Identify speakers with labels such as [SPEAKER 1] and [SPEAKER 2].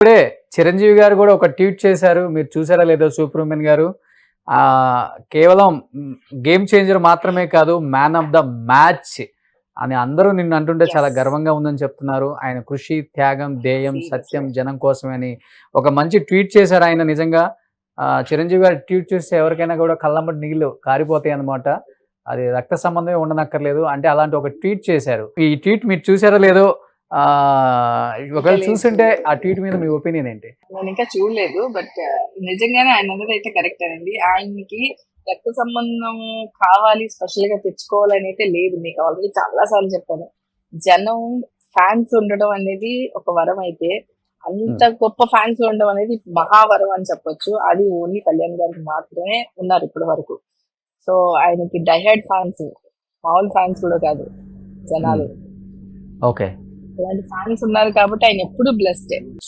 [SPEAKER 1] ఇప్పుడే చిరంజీవి గారు కూడా ఒక ట్వీట్ చేశారు. మీరు చూసారా లేదో సూపర్ ఉమెన్ గారు. కేవలం గేమ్ చేంజర్ మాత్రమే కాదు, మ్యాన్ ఆఫ్ ద మ్యాచ్ అని అందరూ నిన్ను అంటుంటే చాలా
[SPEAKER 2] యెస్.
[SPEAKER 1] గర్వంగా ఉందని చెప్తున్నారు. ఆయన కృషి, త్యాగం, ధ్యేయం, సత్యం,
[SPEAKER 2] సీరియస్‌లీ.
[SPEAKER 1] జనం కోసమే అని ఒక మంచి ట్వీట్ చేశారు ఆయన నిజంగా. చిరంజీవి గారి ట్వీట్ చూస్తే ఎవరికైనా కూడా కళ్ళమ్మట నీళ్లు కారిపోతాయన్నమాట. అది రక్త సంబంధమే ఉండనక్కర్లేదు. అంటే అలాంటి ఒక ట్వీట్ చేశారు. ఈ ట్వీట్ మీరు చూసారో లేదో
[SPEAKER 2] ఇంకా
[SPEAKER 1] ఒకవేళ
[SPEAKER 2] లేదు
[SPEAKER 1] చూసుంటే
[SPEAKER 2] చూడలేదు.
[SPEAKER 1] ఆ ట్వీట్ మీద మీ ఒపీనియన్ ఏంటి?
[SPEAKER 2] నేనింకా చూడలేదు. బట్ నిజంగానే ఆయనన్నదైతే కరెక్టేనండి. ఆయనకి రక్త సంబంధం కావాలి, స్పెషల్‌గా తెచ్చుకోవాలనైతే లేదు. మీకు ఆల్రెడీ చాలా సార్లు చెప్పాను. జనం, ఫ్యాన్స్ ఉండడం అనేది ఒక వరం అయితే, అంత
[SPEAKER 1] హ్మ్.
[SPEAKER 2] గొప్ప ఫ్యాన్స్ ఉండడం అనేది మహావరం అని చెప్పొచ్చు. అది ఓన్లీ కళ్యాణ్ గారికి మాత్రమే ఉన్నారు ఇప్పటి వరకు. సో, ఆయనకి డై హార్డ్ ఫ్యాన్స్. మామూలు ఫ్యాన్స్ కూడా కాదు
[SPEAKER 1] హ్మ్.
[SPEAKER 2] జనాలు.
[SPEAKER 1] ఓకే.
[SPEAKER 2] అలాంటి ఫ్యాన్స్ ఉన్నారు కాబట్టి ఆయన ఎప్పుడు బ్లెస్డే.